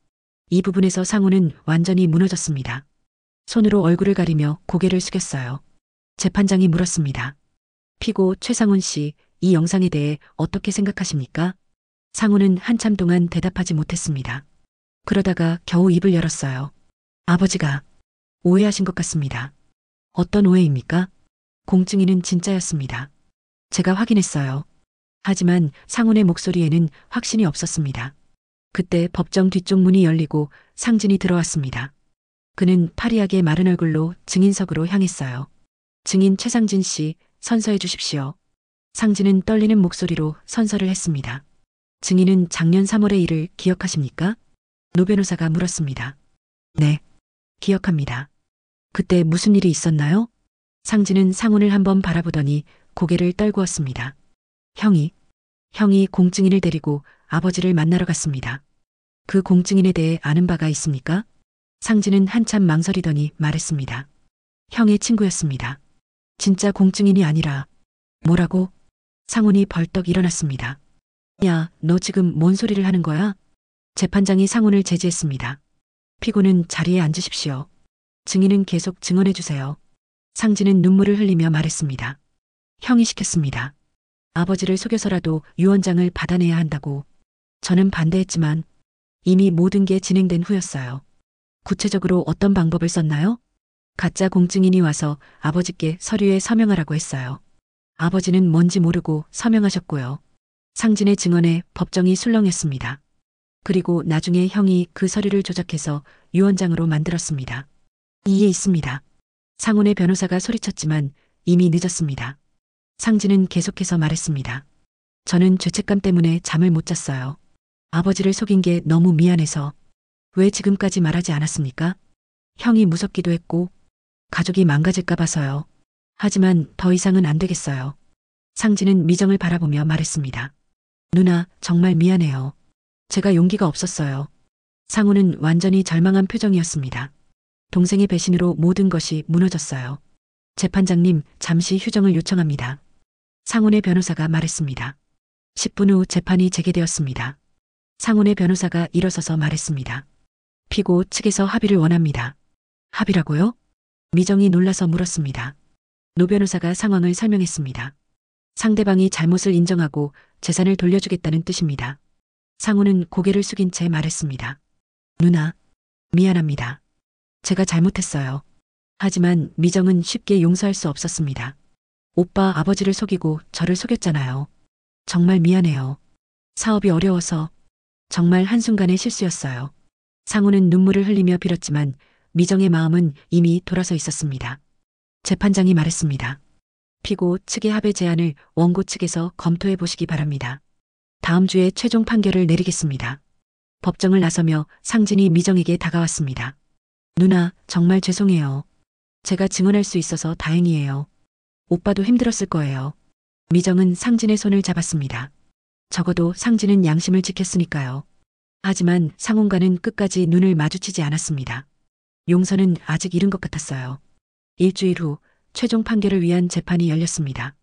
이 부분에서 상훈은 완전히 무너졌습니다. 손으로 얼굴을 가리며 고개를 숙였어요. 재판장이 물었습니다. 피고 최상훈 씨, 이 영상에 대해 어떻게 생각하십니까? 상훈은 한참 동안 대답하지 못했습니다. 그러다가 겨우 입을 열었어요. 아버지가 오해하신 것 같습니다. 어떤 오해입니까? 공증인은 진짜였습니다. 제가 확인했어요. 하지만 상훈의 목소리에는 확신이 없었습니다. 그때 법정 뒤쪽 문이 열리고 상진이 들어왔습니다. 그는 파리하게 마른 얼굴로 증인석으로 향했어요. 증인 최상진 씨, 선서해 주십시오. 상진은 떨리는 목소리로 선서를 했습니다. 증인은 작년 3월의 일을 기억하십니까? 노 변호사가 물었습니다. 네, 기억합니다. 그때 무슨 일이 있었나요? 상진은 상훈을 한번 바라보더니 고개를 떨구었습니다. 형이 공증인을 데리고 아버지를 만나러 갔습니다. 그 공증인에 대해 아는 바가 있습니까? 상진은 한참 망설이더니 말했습니다. 형의 친구였습니다. 진짜 공증인이 아니라. 뭐라고? 상훈이 벌떡 일어났습니다. 야, 너 지금 뭔 소리를 하는 거야? 재판장이 상훈을 제지했습니다. 피고는 자리에 앉으십시오. 증인은 계속 증언해 주세요. 상진은 눈물을 흘리며 말했습니다. 형이 시켰습니다. 아버지를 속여서라도 유언장을 받아내야 한다고. 저는 반대했지만 이미 모든 게 진행된 후였어요. 구체적으로 어떤 방법을 썼나요? 가짜 공증인이 와서 아버지께 서류에 서명하라고 했어요. 아버지는 뭔지 모르고 서명하셨고요. 상진의 증언에 법정이 술렁였습니다. 그리고 나중에 형이 그 서류를 조작해서 유언장으로 만들었습니다. 이에 있습니다. 상훈의 변호사가 소리쳤지만 이미 늦었습니다. 상진은 계속해서 말했습니다. 저는 죄책감 때문에 잠을 못 잤어요. 아버지를 속인 게 너무 미안해서. 왜 지금까지 말하지 않았습니까? 형이 무섭기도 했고 가족이 망가질까 봐서요. 하지만 더 이상은 안 되겠어요. 상진은 미정을 바라보며 말했습니다. 누나, 정말 미안해요. 제가 용기가 없었어요. 상훈은 완전히 절망한 표정이었습니다. 동생의 배신으로 모든 것이 무너졌어요. 재판장님, 잠시 휴정을 요청합니다. 상훈의 변호사가 말했습니다. 10분 후 재판이 재개되었습니다. 상훈의 변호사가 일어서서 말했습니다. 피고 측에서 합의를 원합니다. 합의라고요? 미정이 놀라서 물었습니다. 노 변호사가 상황을 설명했습니다. 상대방이 잘못을 인정하고 재산을 돌려주겠다는 뜻입니다. 상훈은 고개를 숙인 채 말했습니다. 누나, 미안합니다. 제가 잘못했어요. 하지만 미정은 쉽게 용서할 수 없었습니다. 오빠 아버지를 속이고 저를 속였잖아요. 정말 미안해요. 사업이 어려워서 정말 한순간의 실수였어요. 상훈은 눈물을 흘리며 빌었지만 미정의 마음은 이미 돌아서 있었습니다. 재판장이 말했습니다. 피고 측의 합의 제안을 원고 측에서 검토해 보시기 바랍니다. 다음 주에 최종 판결을 내리겠습니다. 법정을 나서며 상진이 미정에게 다가왔습니다. 누나, 정말 죄송해요. 제가 증언할 수 있어서 다행이에요. 오빠도 힘들었을 거예요. 미정은 상진의 손을 잡았습니다. 적어도 상진은 양심을 지켰으니까요. 하지만 상훈과는 끝까지 눈을 마주치지 않았습니다. 용서는 아직 이른 것 같았어요. 일주일 후 최종 판결을 위한 재판이 열렸습니다.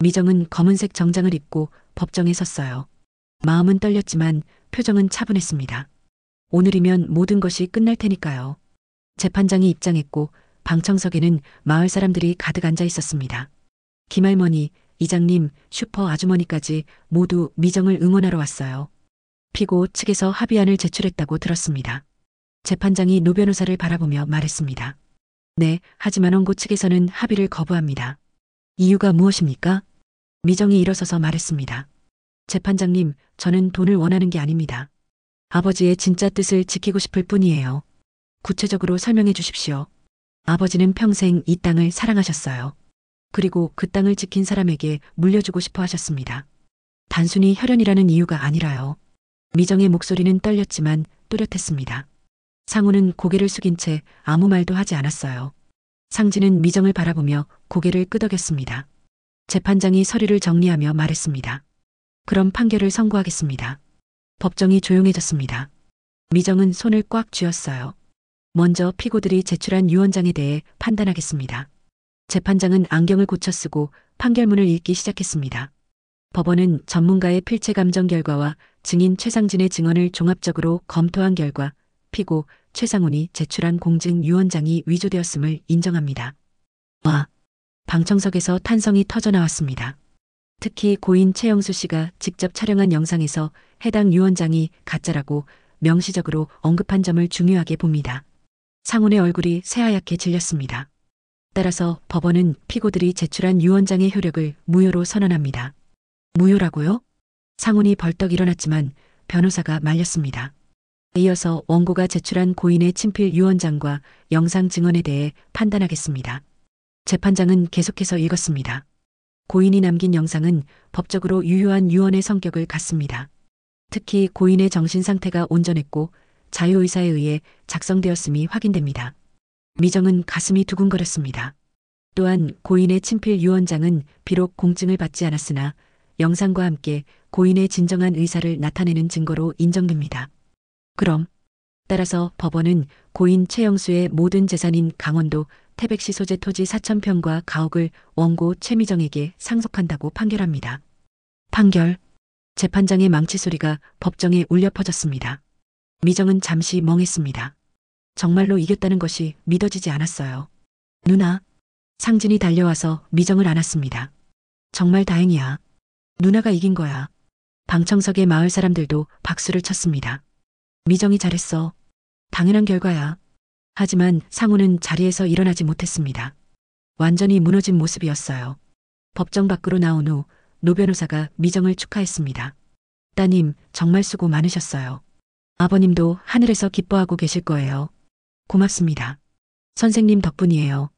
미정은 검은색 정장을 입고 법정에 섰어요. 마음은 떨렸지만 표정은 차분했습니다. 오늘이면 모든 것이 끝날 테니까요. 재판장이 입장했고 방청석에는 마을 사람들이 가득 앉아 있었습니다. 김할머니, 이장님, 슈퍼 아주머니까지 모두 미정을 응원하러 왔어요. 피고 측에서 합의안을 제출했다고 들었습니다. 재판장이 노 변호사를 바라보며 말했습니다. 네, 하지만 원고 측에서는 합의를 거부합니다. 이유가 무엇입니까? 미정이 일어서서 말했습니다. 재판장님, 저는 돈을 원하는 게 아닙니다. 아버지의 진짜 뜻을 지키고 싶을 뿐이에요. 구체적으로 설명해 주십시오. 아버지는 평생 이 땅을 사랑하셨어요. 그리고 그 땅을 지킨 사람에게 물려주고 싶어 하셨습니다. 단순히 혈연이라는 이유가 아니라요. 미정의 목소리는 떨렸지만 뚜렷했습니다. 상훈은 고개를 숙인 채 아무 말도 하지 않았어요. 상진은 미정을 바라보며 고개를 끄덕였습니다. 재판장이 서류를 정리하며 말했습니다. 그럼 판결을 선고하겠습니다. 법정이 조용해졌습니다. 미정은 손을 꽉 쥐었어요. 먼저 피고들이 제출한 유언장에 대해 판단하겠습니다. 재판장은 안경을 고쳐 쓰고 판결문을 읽기 시작했습니다. 법원은 전문가의 필체 감정 결과와 증인 최상진의 증언을 종합적으로 검토한 결과 피고 최상훈이 제출한 공증 유언장이 위조되었음을 인정합니다. 와, 방청석에서 탄성이 터져나왔습니다. 특히 고인 최영수 씨가 직접 촬영한 영상에서 해당 유언장이 가짜라고 명시적으로 언급한 점을 중요하게 봅니다. 상훈의 얼굴이 새하얗게 질렸습니다. 따라서 법원은 피고들이 제출한 유언장의 효력을 무효로 선언합니다. 무효라고요? 상훈이 벌떡 일어났지만 변호사가 말렸습니다. 이어서 원고가 제출한 고인의 친필 유언장과 영상 증언에 대해 판단하겠습니다. 재판장은 계속해서 읽었습니다. 고인이 남긴 영상은 법적으로 유효한 유언의 성격을 갖습니다. 특히 고인의 정신 상태가 온전했고 자유의사에 의해 작성되었음이 확인됩니다. 미정은 가슴이 두근거렸습니다. 또한 고인의 친필 유언장은 비록 공증을 받지 않았으나 영상과 함께 고인의 진정한 의사를 나타내는 증거로 인정됩니다. 그럼 따라서 법원은 고인 최영수의 모든 재산인 강원도 태백시 소재 토지 4,000평과 가옥을 원고 최미정에게 상속한다고 판결합니다. 판결. 재판장의 망치 소리가 법정에 울려 퍼졌습니다. 미정은 잠시 멍했습니다. 정말로 이겼다는 것이 믿어지지 않았어요. 누나. 상진이 달려와서 미정을 안았습니다. 정말 다행이야. 누나가 이긴 거야. 방청석의 마을 사람들도 박수를 쳤습니다. 미정이 잘했어. 당연한 결과야. 하지만 상우는 자리에서 일어나지 못했습니다. 완전히 무너진 모습이었어요. 법정 밖으로 나온 후 노 변호사가 미정을 축하했습니다. 따님, 정말 수고 많으셨어요. 아버님도 하늘에서 기뻐하고 계실 거예요. 고맙습니다. 선생님 덕분이에요.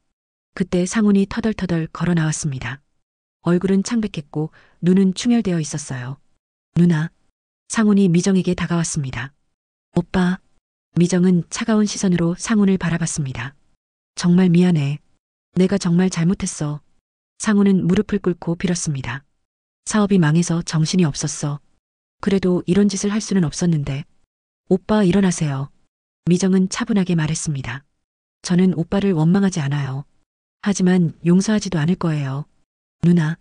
그때 상훈이 터덜터덜 걸어 나왔습니다. 얼굴은 창백했고 눈은 충혈되어 있었어요. 누나. 상훈이 미정에게 다가왔습니다. 오빠. 미정은 차가운 시선으로 상훈을 바라봤습니다. 정말 미안해. 내가 정말 잘못했어. 상훈은 무릎을 꿇고 빌었습니다. 사업이 망해서 정신이 없었어. 그래도 이런 짓을 할 수는 없었는데. 오빠 일어나세요. 미정은 차분하게 말했습니다. 저는 오빠를 원망하지 않아요. 하지만 용서하지도 않을 거예요. 누나.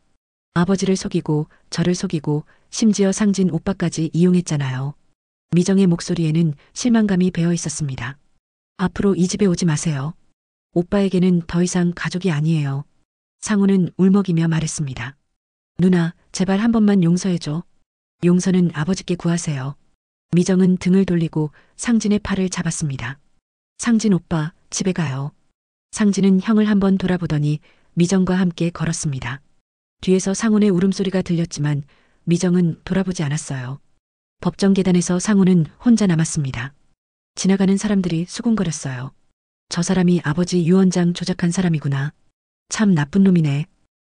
아버지를 속이고 저를 속이고 심지어 상진 오빠까지 이용했잖아요. 미정의 목소리에는 실망감이 배어 있었습니다. 앞으로 이 집에 오지 마세요. 오빠에게는 더 이상 가족이 아니에요. 상우는 울먹이며 말했습니다. 누나, 제발 한 번만 용서해줘. 용서는 아버지께 구하세요. 미정은 등을 돌리고 상진의 팔을 잡았습니다. 상진 오빠, 집에 가요. 상진은 형을 한번 돌아보더니 미정과 함께 걸었습니다. 뒤에서 상훈의 울음소리가 들렸지만 미정은 돌아보지 않았어요. 법정 계단에서 상훈은 혼자 남았습니다. 지나가는 사람들이 수군거렸어요. 저 사람이 아버지 유언장 조작한 사람이구나. 참 나쁜 놈이네.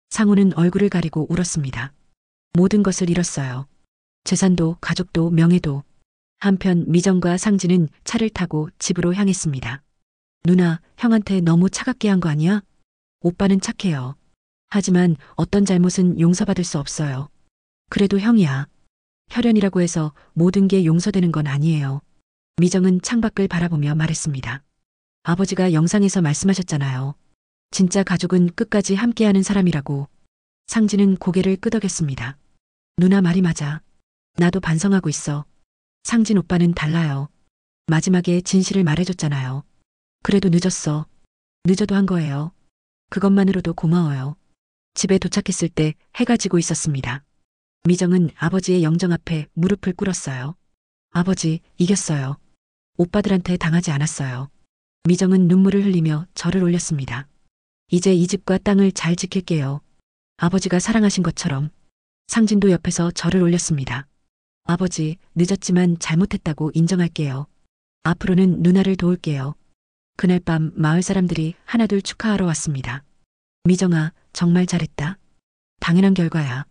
상훈은 얼굴을 가리고 울었습니다. 모든 것을 잃었어요. 재산도 가족도 명예도. 한편 미정과 상진은 차를 타고 집으로 향했습니다. 누나, 형한테 너무 차갑게 한 거 아니야? 오빠는 착해요. 하지만 어떤 잘못은 용서받을 수 없어요. 그래도 형이야. 혈연이라고 해서 모든 게 용서되는 건 아니에요. 미정은 창밖을 바라보며 말했습니다. 아버지가 영상에서 말씀하셨잖아요. 진짜 가족은 끝까지 함께하는 사람이라고. 상진은 고개를 끄덕였습니다. 누나 말이 맞아. 나도 반성하고 있어. 상진 오빠는 달라요. 마지막에 진실을 말해줬잖아요. 그래도 늦었어. 늦어도 한 거예요. 그것만으로도 고마워요. 집에 도착했을 때 해가 지고 있었습니다. 미정은 아버지의 영정 앞에 무릎을 꿇었어요. 아버지, 이겼어요. 오빠들한테 당하지 않았어요. 미정은 눈물을 흘리며 절을 올렸습니다. 이제 이 집과 땅을 잘 지킬게요. 아버지가 사랑하신 것처럼. 상진도 옆에서 절을 올렸습니다. 아버지, 늦었지만 잘못했다고 인정할게요. 앞으로는 누나를 도울게요. 그날 밤 마을 사람들이 하나둘 축하하러 왔습니다. 미정아, 정말 잘했다. 당연한 결과야.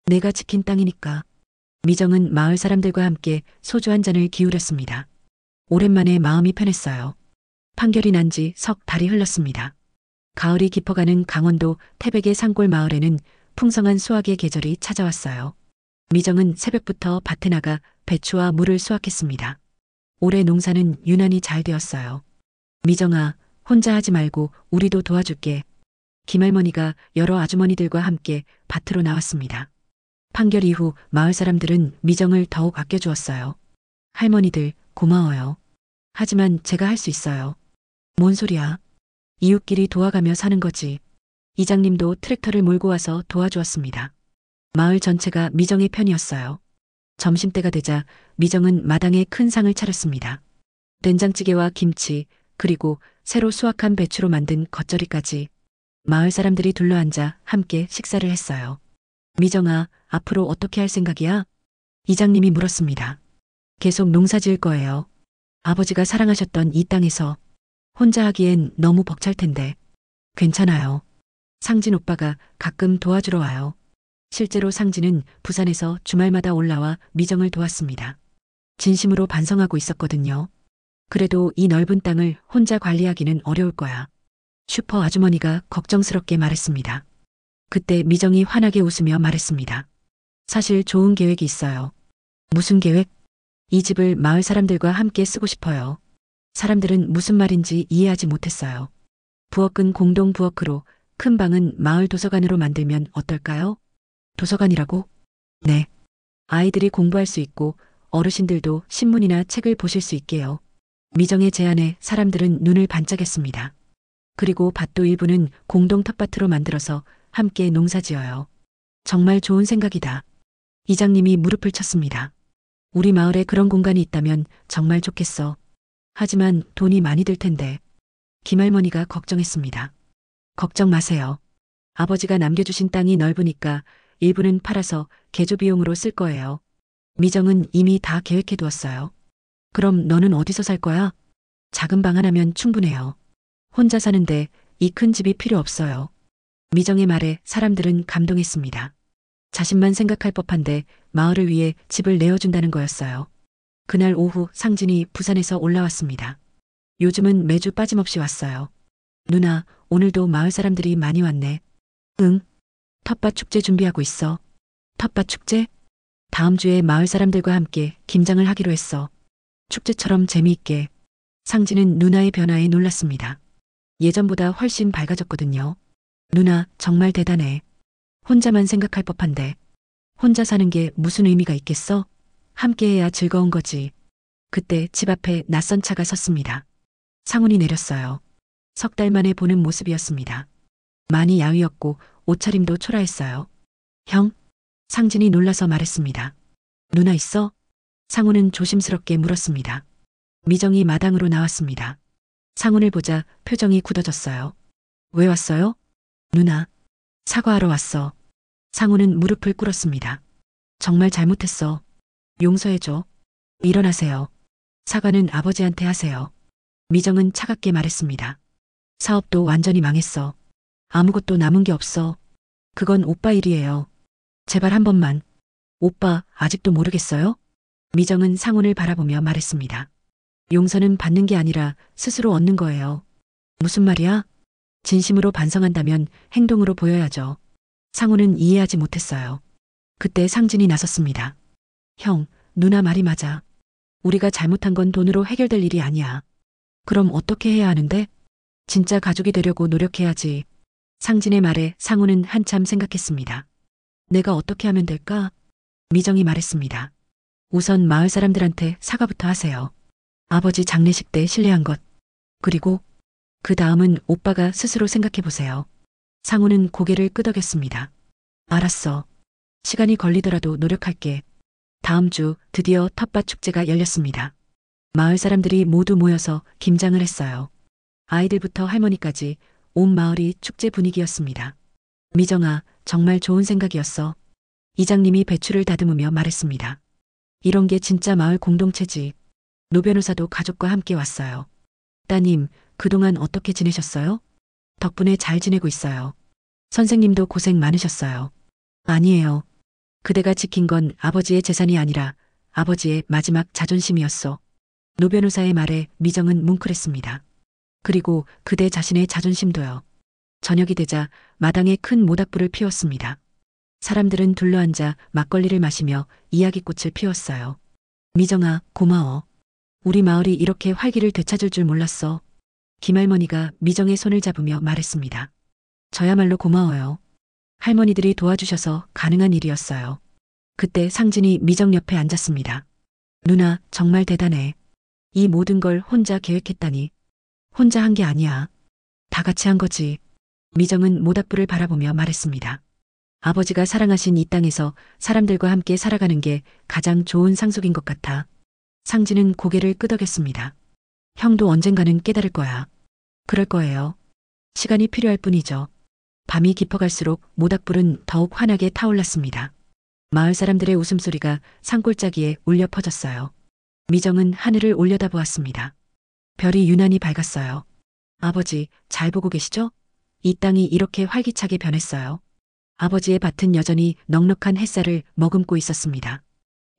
내가 지킨 땅이니까. 미정은 마을 사람들과 함께 소주 한 잔을 기울였습니다. 오랜만에 마음이 편했어요. 판결이 난 지 석 달이 흘렀습니다. 가을이 깊어가는 강원도 태백의 산골 마을에는 풍성한 수확의 계절이 찾아왔어요. 미정은 새벽부터 밭에 나가 배추와 물을 수확했습니다. 올해 농사는 유난히 잘 되었어요. 미정아, 혼자 하지 말고 우리도 도와줄게. 김할머니가 여러 아주머니들과 함께 밭으로 나왔습니다. 판결 이후 마을 사람들은 미정을 더욱 아껴주었어요. 할머니들, 고마워요. 하지만 제가 할 수 있어요. 뭔 소리야? 이웃끼리 도와가며 사는 거지. 이장님도 트랙터를 몰고 와서 도와주었습니다. 마을 전체가 미정의 편이었어요. 점심때가 되자 미정은 마당에 큰 상을 차렸습니다. 된장찌개와 김치, 그리고 새로 수확한 배추로 만든 겉절이까지. 마을 사람들이 둘러앉아 함께 식사를 했어요. 미정아, 앞으로 어떻게 할 생각이야? 이장님이 물었습니다. 계속 농사 지을 거예요. 아버지가 사랑하셨던 이 땅에서 혼자 하기엔 너무 벅찰 텐데. 괜찮아요. 상진 오빠가 가끔 도와주러 와요. 실제로 상진은 부산에서 주말마다 올라와 미정을 도왔습니다. 진심으로 반성하고 있었거든요. 그래도 이 넓은 땅을 혼자 관리하기는 어려울 거야. 슈퍼 아주머니가 걱정스럽게 말했습니다. 그때 미정이 환하게 웃으며 말했습니다. 사실 좋은 계획이 있어요. 무슨 계획? 이 집을 마을 사람들과 함께 쓰고 싶어요. 사람들은 무슨 말인지 이해하지 못했어요. 부엌은 공동 부엌으로, 큰 방은 마을 도서관으로 만들면 어떨까요? 도서관이라고? 네. 아이들이 공부할 수 있고 어르신들도 신문이나 책을 보실 수 있게요. 미정의 제안에 사람들은 눈을 반짝였습니다. 그리고 밭도 일부는 공동 텃밭으로 만들어서 함께 농사지어요. 정말 좋은 생각이다. 이장님이 무릎을 쳤습니다. 우리 마을에 그런 공간이 있다면 정말 좋겠어. 하지만 돈이 많이 들 텐데. 김할머니가 걱정했습니다. 걱정 마세요. 아버지가 남겨주신 땅이 넓으니까 일부는 팔아서 개조 비용으로 쓸 거예요. 미정은 이미 다 계획해 두었어요. 그럼 너는 어디서 살 거야? 작은 방 하나면 충분해요. 혼자 사는데 이 큰 집이 필요 없어요. 미정의 말에 사람들은 감동했습니다. 자신만 생각할 법한데 마을을 위해 집을 내어준다는 거였어요. 그날 오후 상진이 부산에서 올라왔습니다. 요즘은 매주 빠짐없이 왔어요. 누나, 오늘도 마을 사람들이 많이 왔네. 응. 텃밭 축제 준비하고 있어. 텃밭 축제? 다음 주에 마을 사람들과 함께 김장을 하기로 했어. 축제처럼 재미있게. 상진은 누나의 변화에 놀랐습니다. 예전보다 훨씬 밝아졌거든요. 누나, 정말 대단해. 혼자만 생각할 법한데. 혼자 사는 게 무슨 의미가 있겠어? 함께해야 즐거운 거지. 그때 집 앞에 낯선 차가 섰습니다. 상훈이 내렸어요. 석 달 만에 보는 모습이었습니다. 많이 야위었고 옷차림도 초라했어요. 형? 상진이 놀라서 말했습니다. 누나 있어? 상훈은 조심스럽게 물었습니다. 미정이 마당으로 나왔습니다. 상훈을 보자 표정이 굳어졌어요. 왜 왔어요? 누나. 사과하러 왔어. 상훈은 무릎을 꿇었습니다. 정말 잘못했어. 용서해줘. 일어나세요. 사과는 아버지한테 하세요. 미정은 차갑게 말했습니다. 사업도 완전히 망했어. 아무것도 남은 게 없어. 그건 오빠 일이에요. 제발 한 번만. 오빠 아직도 모르겠어요? 미정은 상훈을 바라보며 말했습니다. 용서는 받는 게 아니라 스스로 얻는 거예요. 무슨 말이야? 진심으로 반성한다면 행동으로 보여야죠. 상훈은 이해하지 못했어요. 그때 상진이 나섰습니다. 형, 누나 말이 맞아. 우리가 잘못한 건 돈으로 해결될 일이 아니야. 그럼 어떻게 해야 하는데? 진짜 가족이 되려고 노력해야지. 상진의 말에 상훈은 한참 생각했습니다. 내가 어떻게 하면 될까? 미정이 말했습니다. 우선 마을 사람들한테 사과부터 하세요. 아버지 장례식 때 실례한 것. 그리고 그 다음은 오빠가 스스로 생각해 보세요. 상훈은 고개를 끄덕였습니다. 알았어. 시간이 걸리더라도 노력할게. 다음 주 드디어 텃밭 축제가 열렸습니다. 마을 사람들이 모두 모여서 김장을 했어요. 아이들부터 할머니까지 온 마을이 축제 분위기였습니다. 미정아, 정말 좋은 생각이었어. 이장님이 배추를 다듬으며 말했습니다. 이런 게 진짜 마을 공동체지. 노 변호사도 가족과 함께 왔어요. 따님, 그동안 어떻게 지내셨어요? 덕분에 잘 지내고 있어요. 선생님도 고생 많으셨어요. 아니에요. 그대가 지킨 건 아버지의 재산이 아니라 아버지의 마지막 자존심이었어. 노 변호사의 말에 미정은 뭉클했습니다. 그리고 그대 자신의 자존심도요. 저녁이 되자 마당에 큰 모닥불을 피웠습니다. 사람들은 둘러앉아 막걸리를 마시며 이야기꽃을 피웠어요. 미정아, 고마워. 우리 마을이 이렇게 활기를 되찾을 줄 몰랐어. 김할머니가 미정의 손을 잡으며 말했습니다. 저야말로 고마워요. 할머니들이 도와주셔서 가능한 일이었어요. 그때 상진이 미정 옆에 앉았습니다. 누나, 정말 대단해. 이 모든 걸 혼자 계획했다니. 혼자 한 게 아니야. 다 같이 한 거지. 미정은 모닥불을 바라보며 말했습니다. 아버지가 사랑하신 이 땅에서 사람들과 함께 살아가는 게 가장 좋은 상속인 것 같아. 상진은 고개를 끄덕였습니다. 형도 언젠가는 깨달을 거야. 그럴 거예요. 시간이 필요할 뿐이죠. 밤이 깊어갈수록 모닥불은 더욱 환하게 타올랐습니다. 마을 사람들의 웃음소리가 산골짜기에 울려 퍼졌어요. 미정은 하늘을 올려다보았습니다. 별이 유난히 밝았어요. 아버지, 잘 보고 계시죠? 이 땅이 이렇게 활기차게 변했어요. 아버지의 밭은 여전히 넉넉한 햇살을 머금고 있었습니다.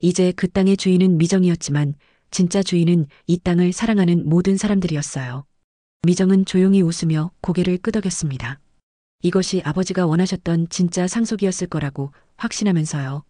이제 그 땅의 주인은 미정이었지만 진짜 주인은 이 땅을 사랑하는 모든 사람들이었어요. 미정은 조용히 웃으며 고개를 끄덕였습니다. 이것이 아버지가 원하셨던 진짜 상속이었을 거라고 확신하면서요.